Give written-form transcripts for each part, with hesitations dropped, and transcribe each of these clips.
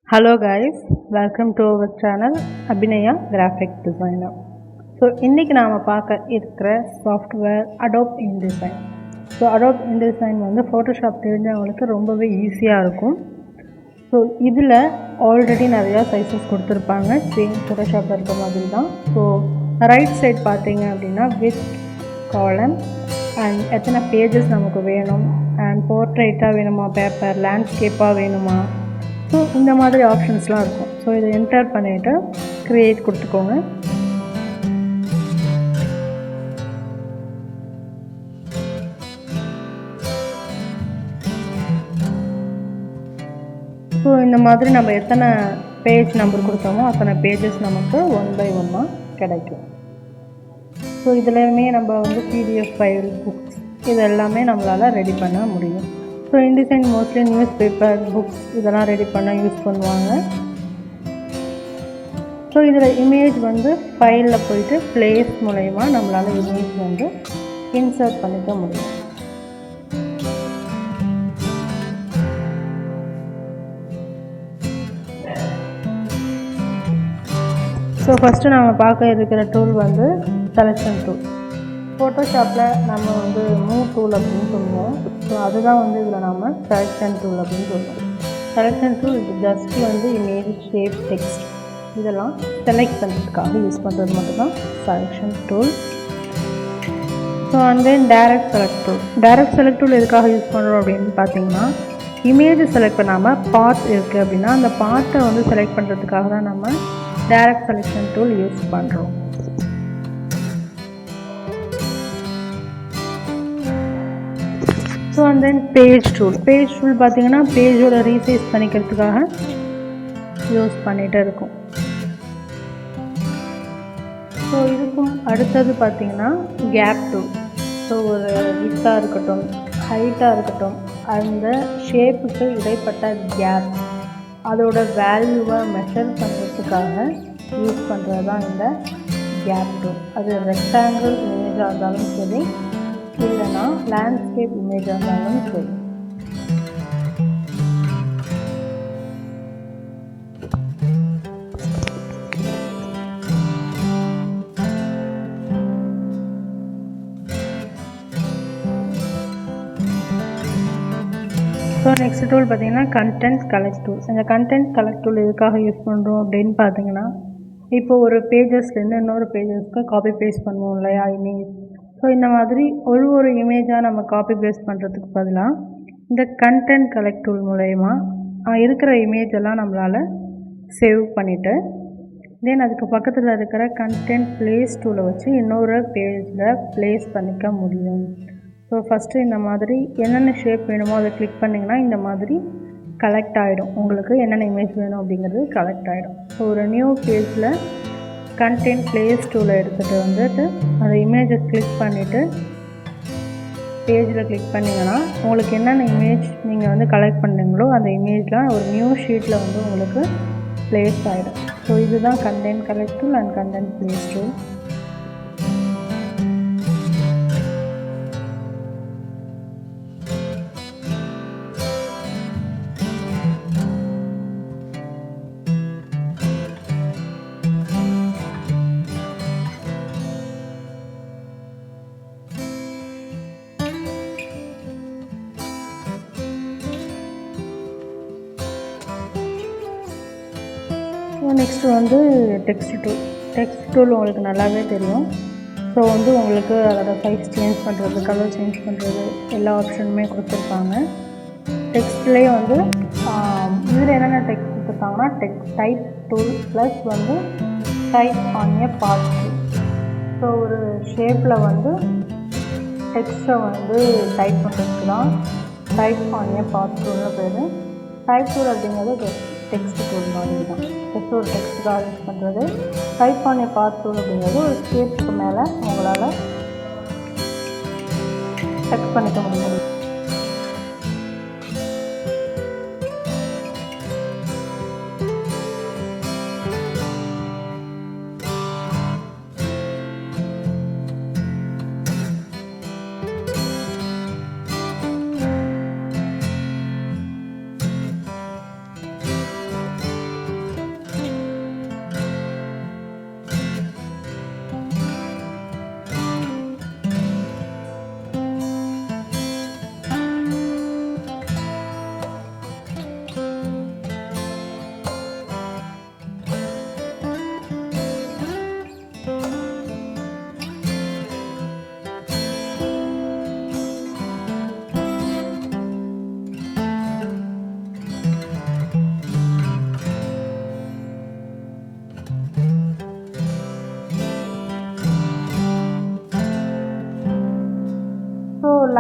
Hello guys, welcome to our channel Abhinaya Graphic Designer. So இன்றைக்கி நாம் பார்க்க இருக்கிற software Adobe InDesign. So Adobe InDesign வந்து Photoshop தெரிஞ்சவங்களுக்கு ரொம்பவே ஈஸியாக இருக்கும். ஸோ இதில் ஆல்ரெடி நிறையா சைஸஸ் கொடுத்துருப்பாங்க, சேம் ஃபோட்டோஷாப்பில் இருக்க மாதிரி தான். ஸோ ரைட் சைட் பார்த்தீங்க அப்படின்னா வித் காலம் அண்ட் எத்தனை பேஜஸ் நமக்கு வேணும், அண்ட் போர்ட்ரேட்டாக வேணுமா, பேப்பர் லேண்ட்ஸ்கேப்பாக வேணுமா, ஸோ இந்த மாதிரி ஆப்ஷன்ஸ்லாம் இருக்கும். ஸோ இதை என்டர் பண்ணிவிட்டு க்ரியேட் கொடுத்துக்கோங்க. ஸோ இந்த மாதிரி நம்ம எத்தனை பேஜ் நம்பர் கொடுத்தோமோ அத்தனை பேஜஸ் நமக்கு 1 by 1 கிடைக்கும். ஸோ இதுலையுமே நம்ம வந்து பிடிஎஃப் ஃபைல், புக்ஸ் இது எல்லாமே நம்மளால் ரெடி பண்ண முடியும். So InDesign mostly news paper, books இதெல்லாம் ரெடி பண்ண யூஸ் பண்ணுவாங்க. ஸோ இதில் இமேஜ் வந்து ஃபைலில் போயிட்டு ப்ளேஸ் மூலயமா நம்மளால் இமேஜ் வந்து இன்சர்ட் பண்ணிக்க முடியும். ஸோ ஃபஸ்ட்டு நம்ம பார்க்க இருக்கிற டூல் வந்து செலெக்ஷன் டூல். ஃபோட்டோஷாப்பில் நம்ம வந்து மூவ் டூல் அப்படின்னு சொல்லுவோம். ஸோ அதுதான் வந்து இதில் நம்ம செலெக்ஷன் டூல் அப்படின்னு சொல்லுவோம். செலெக்ஷன் டூல் இது ஜஸ்ட் வந்து இமேஜ், ஷேப், டெக்ஸ்ட் இதெல்லாம் செலக்ட் பண்ணுறதுக்காக யூஸ் பண்ணுறது மட்டும்தான் selection tool. So and then direct select tool. Direct select tool எதுக்காக யூஸ் பண்ணுறோம் அப்படின்னு பார்த்தீங்கன்னா, இமேஜ் செலக்ட் பண்ணாமல் பார்ட் இருக்குது அப்படின்னா அந்த பார்ட்டை வந்து செலக்ட் பண்ணுறதுக்காக தான் நம்ம டைரக்ட் செலெக்ஷன் டூல் யூஸ் பண்ணுறோம். So and then page tool. Page tool பார்த்தீங்கன்னா பேஜோட ரீசைஸ் பண்ணிக்கிறதுக்காக யூஸ் பண்ணிகிட்டு இருக்கும். ஸோ இதுக்கும் அடுத்தது பார்த்திங்கன்னா கேப் டூல். ஸோ ஒரு வித்தாக இருக்கட்டும், ஹைட்டாக இருக்கட்டும், அந்த ஷேப்புக்கு இடைப்பட்ட கேப் அதோட வேல்யூவை மெஷர் பண்ணுறதுக்காக யூஸ் பண்ணுறது தான் இந்த கேப் டூல். அது ரெக்டாங்கிள் இமேஜாக இருந்தாலும் சரி, இல்லைனா லேண்ட்ஸ்கேப் இமேஜாக இருந்தாலும் சரி. ஸோ நெக்ஸ்ட் டூல் பார்த்தீங்கன்னா கண்டென்ட் கலெக்ட் டூல். இந்த கண்டென்ட் கலெக்ட் டூல் எதுக்காக யூஸ் பண்ணுறோம் அப்படின்னு பார்த்தீங்கன்னா, இப்போ ஒரு பேஜஸ்லேருந்து இன்னொரு பேஜஸ்க்கு காப்பி பேஸ்ட் பண்ணுவோம் இல்லையா இமேஜ். ஸோ இந்த மாதிரி ஒரு இமேஜாக நம்ம காப்பி பேஸ்ட் பண்ணுறதுக்கு பதிலாக இந்த கண்டென்ட் கலெக்ட் டூல் மூலயமா இருக்கிற இமேஜ் எல்லாம் நம்மளால் சேவ் பண்ணிவிட்டு தென் அதுக்கு பக்கத்தில் இருக்கிற கண்டென்ட் ப்ளேஸ் டூலை வச்சு இன்னொரு பேஜில் ப்ளேஸ் பண்ணிக்க முடியும். ஸோ ஃபஸ்ட்டு இந்த மாதிரி என்னென்ன ஷேப் வேணுமோ அதை கிளிக் பண்ணிங்கன்னா இந்த மாதிரி கலெக்ட் ஆகிடும். உங்களுக்கு என்னென்ன இமேஜ் வேணும் அப்படிங்கிறது கலெக்ட் ஆகிடும். ஸோ ஒரு நியூ பேஜில் கண்டென்ட் ப்ளேஸ் டூலை எடுத்துகிட்டு வந்துட்டு அந்த இமேஜை கிளிக் பண்ணிவிட்டு பேஜில் கிளிக் பண்ணிங்கன்னா உங்களுக்கு என்னென்ன இமேஜ் நீங்கள் வந்து கலெக்ட் பண்ணுறீங்களோ அந்த இமேஜ்லாம் ஒரு நியூ ஷீட்டில் வந்து உங்களுக்கு ப்ளேஸ் ஆகிடும். ஸோ இதுதான் content collect tool and content place tool. Next வந்து டெக்ஸ்ட் டூல். டெக்ஸ்ட் டூல் உங்களுக்கு நல்லாவே தெரியும். ஸோ வந்து உங்களுக்கு அதோட சைஸ் சேஞ்ச் பண்ணுறது, கலர் சேஞ்ச் பண்ணுறது எல்லா ஆப்ஷனுமே கொடுத்துருப்பாங்க. டெக்ஸ்ட்லேயே வந்து இதில் என்னென்ன டெக்ஸ்ட் கொடுத்துருக்காங்கன்னா டைப் டூல் ப்ளஸ் வந்து type on a part tool. So ஒரு ஷேப்பில் வந்து டெக்ஸ்ட்டை வந்து டைப் பண்ணுறதுக்கு தான் டைப் ஆன் எ பார்ட் டூல்னு பேர். டைப் டூல் அப்படிங்கிறது டெக்ஸ்ட் டூல் மாதிரி தான். ஜஸ்ட் ஒரு டெக்ஸ்ட்டுக்காக யூஸ் பண்ணுறது. Type on a part tool அப்படிங்கிறது ஒரு ஷேப்புக்கு மேலே உங்களால் டெக்ஸ்ட் பண்ணிக்க முடியும்.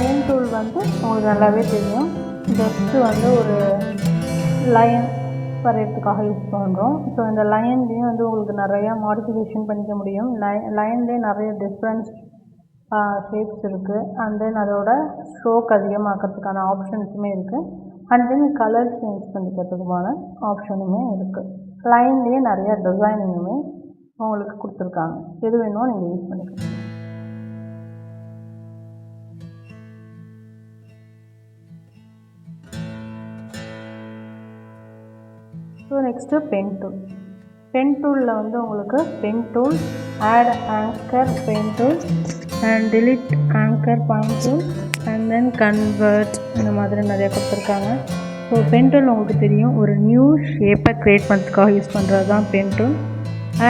லைன் டூல் வந்து உங்களுக்கு நல்லாவே தெரியும். ஜஸ்ட்டு வந்து ஒரு லைன் வரைகிறதுக்காக யூஸ் பண்ணுறோம். ஸோ இந்த லைன்லேயும் வந்து உங்களுக்கு நிறையா மாடிஃபிகேஷன் பண்ணிக்க முடியும். லைன்லேயே நிறைய டிஃப்ரென்ஸ் ஷேப்ஸ் இருக்குது. அண்ட் தென் அதோட ஸ்ட்ரோக் அதிகமாக்கிறதுக்கான ஆப்ஷன்ஸுமே இருக்குது. அண்ட் தென் கலர் சேஞ்ச் பண்ணிக்கிறதுக்குமான ஆப்ஷனுமே இருக்குது. லைன்லேயே நிறைய டிசைனிங்குமே உங்களுக்கு கொடுத்துருக்காங்க. எது வேணுமோ நீங்கள் யூஸ் பண்ணிக்கலாம். ஸோ நெக்ஸ்ட்டு பென் டூலில் வந்து உங்களுக்கு pen tool, add anchor pen tool and delete anchor point tool and then convert இந்த மாதிரி நிறையா கொடுத்துருக்காங்க. ஸோ பென் டூல் உங்களுக்கு தெரியும், ஒரு நியூ ஷேப்பை க்ரியேட் பண்ணுறதுக்காக யூஸ் பண்ணுறது தான் pen tool.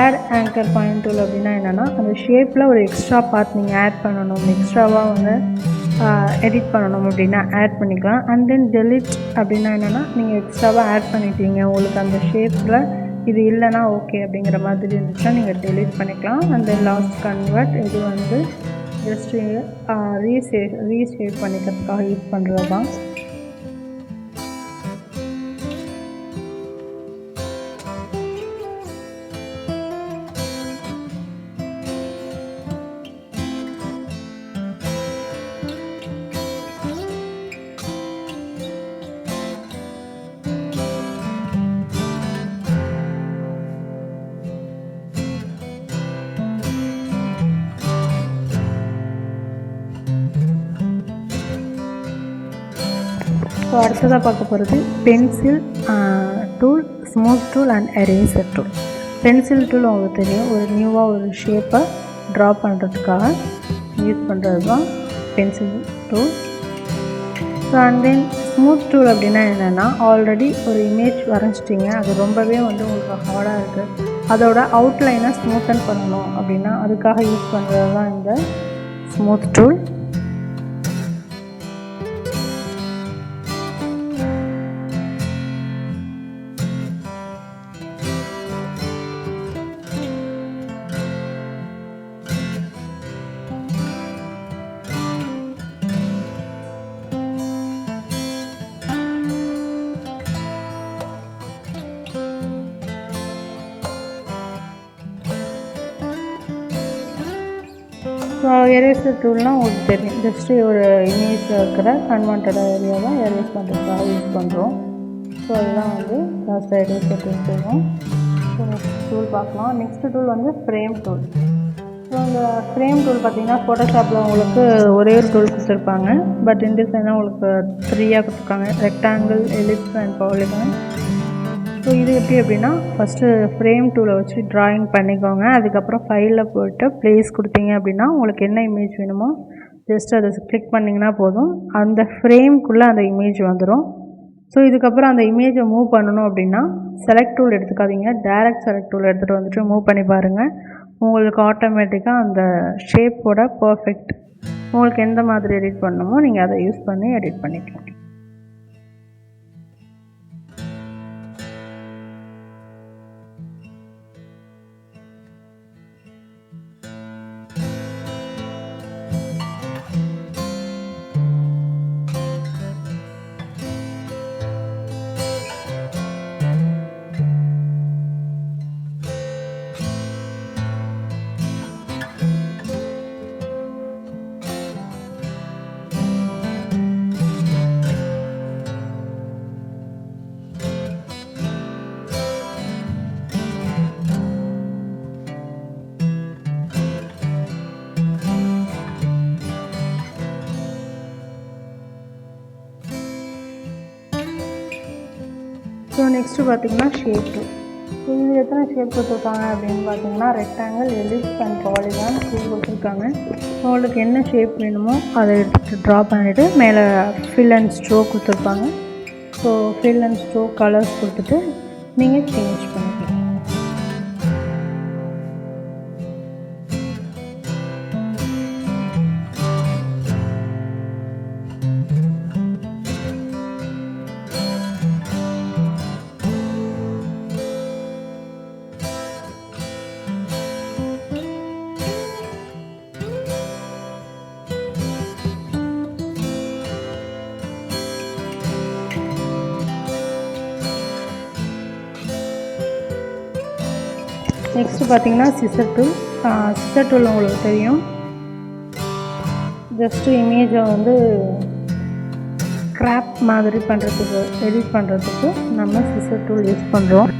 Add anchor point tool அப்படின்னா என்னென்னா, அந்த ஷேப்பில் ஒரு எக்ஸ்ட்ரா பார்ட் நீங்கள் ஆட் பண்ணணும், எக்ஸ்ட்ராவாக வந்து எடிட் பண்ணணும் அப்படின்னா ஆட் பண்ணிக்கலாம். அண்ட் தென் delete அப்படின்னா என்னென்னா, நீங்கள் எக்ஸ்ட்ராவாக ஆட் பண்ணிட்டீங்க, உங்களுக்கு அந்த ஷேப்பில் இது இல்லைனா ஓகே அப்படிங்கிற மாதிரி இருந்துச்சுன்னா நீங்கள் delete பண்ணிக்கலாம். அண்ட் தென் லாஸ்ட் கன்வெர்ட், இது வந்து ஜஸ்ட் ரீஷேப் பண்ணிக்கிறதுக்காக யூஸ் பண்ணுறது தான். ஸோ அடுத்ததாக பார்க்க போகிறது pencil tool, smooth tool and eraser tool. Pencil tool உங்களுக்கு தெரியும், ஒரு நியூவாக ஒரு ஷேப்பை ட்ரா பண்ணுறதுக்காக யூஸ் பண்ணுறது தான் pencil tool. So and then smooth tool அப்படின்னா என்னென்னா, ஆல்ரெடி ஒரு இமேஜ் வரைஞ்சிட்டிங்க, அது ரொம்பவே வந்து உங்களுக்கு ஹார்டாக இருக்குது, அதோட அவுட்லைனை ஸ்மூத்தன் பண்ணணும் அப்படின்னா அதுக்காக யூஸ் பண்ணுறது தான் இந்த ஸ்மூத் டூல். ஸோ எரேசர் டூல்னால் உங்களுக்கு தெரியும், ஜஸ்ட்டு ஒரு இமேஜில் இருக்கிற அன்வான்ட் ஏரியாவை எரேஸ் பண்ணுறதுக்காக யூஸ் பண்ணுறோம். ஸோ அதுதான் வந்து லாஸ்ட் எரேசர் டூல் சொல்லுவோம். ஸோ நெக்ஸ்ட் டூல் பார்க்கலாம். நெக்ஸ்ட் டூல் வந்து ஃப்ரேம் டூல். ஸோ இந்த ஃப்ரேம் டூல் பார்த்திங்கன்னா ஃபோட்டோஷாப்பில் உங்களுக்கு ஒரே ஒரு டூல் கொடுத்துருப்பாங்க, பட் இந்த சைடில் உங்களுக்கு 3ஆக கொடுத்துருக்காங்க, rectangle, ellipse and polygon. So இது எப்படி அப்படின்னா, ஃபஸ்ட்டு ஃப்ரேம் டூலை வச்சு ட்ராயிங் பண்ணிக்கோங்க. அதுக்கப்புறம் ஃபைலில் போய்ட்டு ப்ளேஸ் கொடுத்தீங்க அப்படின்னா உங்களுக்கு என்ன இமேஜ் வேணுமோ ஜஸ்ட் அதை கிளிக் பண்ணிங்கன்னா போதும், அந்த ஃப்ரேம்குள்ளே அந்த இமேஜ் வந்துடும். ஸோ இதுக்கப்புறம் அந்த இமேஜை மூவ் பண்ணணும் அப்படின்னா செலக்ட் டூல் எடுத்துக்காதீங்க, டைரக்ட் செலக்ட் டூல் எடுத்துகிட்டு வந்துட்டு மூவ் பண்ணி பாருங்கள். உங்களுக்கு ஆட்டோமேட்டிக்காக அந்த ஷேப்போட பர்ஃபெக்ட் உங்களுக்கு எந்த மாதிரி எடிட் பண்ணணுமோ நீங்கள் அதை யூஸ் பண்ணி எடிட் பண்ணிக்கலாம். ஸோ நெக்ஸ்ட்டு பார்த்திங்கன்னா ஷேப் டூல். ஸோ இது எத்தனை ஷேப் கொடுத்துருக்காங்க அப்படின்னு பார்த்தீங்கன்னா ரெக்டாங்கிள், எலிப்ஸ் அண்ட் பாலிகான் கொடுத்துருக்காங்க. உங்களுக்கு என்ன ஷேப் வேணுமோ அதை எடுத்துகிட்டு ட்ரா பண்ணிவிட்டு மேலே ஃபில் அண்ட் ஸ்ட்ரோக் கொடுத்துருப்பாங்க. So fill and stroke colours கொடுத்துட்டு நீங்கள் சேஞ்ச் பண்ணிக்கலாம். நெக்ஸ்ட்டு பார்த்தீங்கன்னா சிசர் டூல். சிசர் டூல் உங்களுக்கு தெரியும், ஜஸ்ட்டு இமேஜை வந்து கிராப் மாதிரி பண்ணுறதுக்கு, எடிட் பண்ணுறதுக்கு நம்ம சிசர் டூல் யூஸ் பண்ணுறோம்.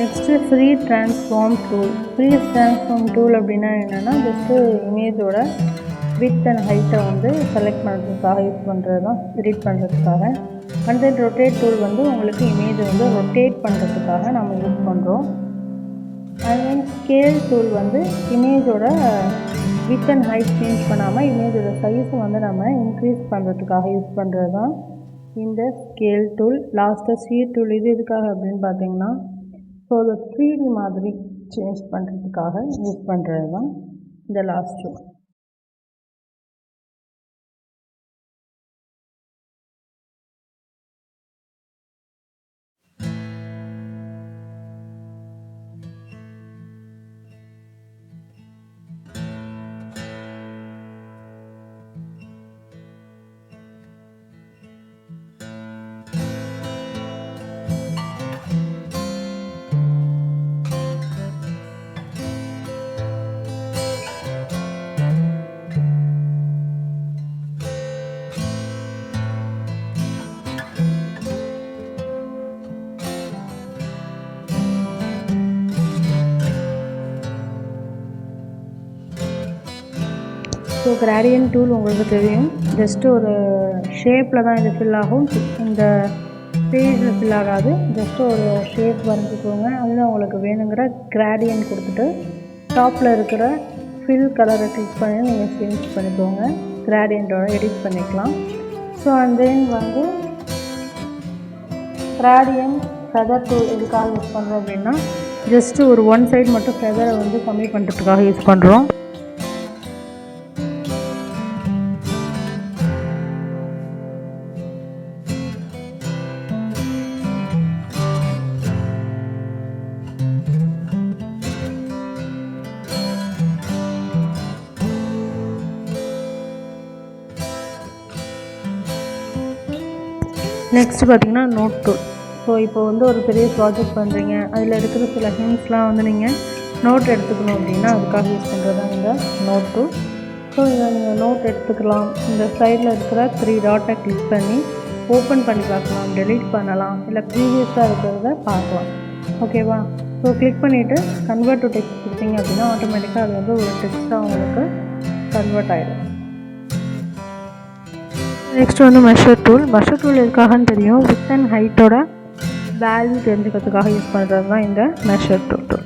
Next free transform tool. Free transform tool அப்படின்னா என்னென்னா, ஜஸ்ட்டு இமேஜோட வித் அண்ட் ஹைட்டை வந்து செலக்ட் பண்ணுறதுக்காக யூஸ் பண்ணுறது தான், எடிட் பண்ணுறதுக்காக. அண்ட் தென் ரொட்டேட் டூல் வந்து உங்களுக்கு இமேஜை வந்து ரொட்டேட் பண்ணுறதுக்காக நம்ம யூஸ் பண்ணுறோம். அண்ட் தென் ஸ்கேல் டூல் வந்து இமேஜோட வித் அண்ட் ஹைட் சேஞ்ச் பண்ணாமல் இமேஜோட சைஸை வந்து நம்ம இன்க்ரீஸ் பண்ணுறதுக்காக யூஸ் பண்ணுறது தான் இந்த ஸ்கேல் டூல். லாஸ்ட்டாக ஷீட் டூல். இது எதுக்காக அப்படின்னு பார்த்தீங்கன்னா, ஸோ அதை 3D மாதிரி சேஞ்ச் பண்ணுறதுக்காக யூஸ் பண்ணுறது தான் இந்த last tool. So gradient tool உங்களுக்கு தெரியும், ஜஸ்ட்டு ஒரு ஷேப்பில் தான் இது ஃபில் ஆகும். இந்த பேஜில் ஃபில் ஆகாது, ஜஸ்ட்டு ஒரு ஷேப் வரைஞ்சிக்கோங்க. அதில் உங்களுக்கு வேணுங்கிற கிரேடியன்ட் கொடுத்துட்டு டாப்பில் இருக்கிற ஃபில் கலரை கிளிக் பண்ணி நீங்கள் சேஞ்ச் பண்ணிக்கோங்க, கிரேடியண்ட்டோட எடிட் பண்ணிக்கலாம். ஸோ அண்ட் தென் வந்து கிரேடியன்ட் ஃபெதர் டூல் எதுக்காக யூஸ் பண்ணுறோம் அப்படின்னா, ஜஸ்ட்டு ஒரு ஒன் சைடு மட்டும் ஃபெதரை வந்து கம்மி பண்ணுறதுக்காக யூஸ் பண்ணுறோம். நெக்ஸ்ட்டு பார்த்திங்கன்னா நோட் டூல். ஸோ இப்போ வந்து ஒரு பெரிய ப்ராஜெக்ட் பண்ணுறீங்க, அதில் இருக்கிற சில ஹிண்ட்ஸ்லாம் வந்து நீங்கள் நோட் எடுத்துக்கணும் அப்படின்னா அதுக்காக யூஸ் பண்ணுறது தான் இந்த நோட் டூல். ஸோ இதை நீங்கள் நோட் எடுத்துக்கலாம். இந்த சைடில் இருக்கிற 3 டாட்டை கிளிக் பண்ணி ஓப்பன் பண்ணி பார்க்கலாம், டெலீட் பண்ணலாம், இல்லை ப்ரீவியஸாக இருக்கிறத பார்க்கலாம். ஓகேவா? ஸோ கிளிக் பண்ணிவிட்டு கன்வெர்ட் டு டெக்ஸ்ட் கொடுத்தீங்க அப்படின்னா ஆட்டோமேட்டிக்காக அது வந்து ஒரு டெக்ஸ்ட்டாக உங்களுக்கு கன்வெர்ட் ஆகிடும். நெக்ஸ்ட்டு வந்து மெஷர் டூல். மெஷர் டூல் எதுக்காகன்னு தெரியும், வித் அண்ட் ஹைட்டோட வேல்யூ தெரிஞ்சுக்கிறதுக்காக யூஸ் பண்ணுறது தான் இந்த measure tool.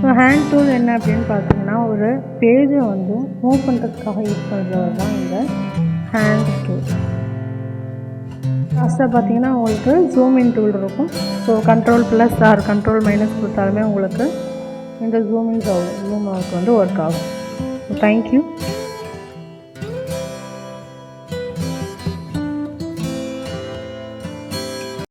So hand tool என்ன அப்படின்னு பார்த்தீங்கன்னா ஒரு பேஜை வந்து மூவ் பண்ணுறதுக்காக யூஸ் பண்ணுறது தான் இந்த ஹேண்ட் டூல். லாஸ்ட்டாக பார்த்தீங்கன்னா உங்களுக்கு ஜூம் இன் டூல் இருக்கும். ஸோ Ctrl+ ஆர் Ctrl- கொடுத்தாலுமே உங்களுக்கு இந்த ஜூம் அவுட் வந்து ஒர்க் ஆகும். தேங்க்யூ.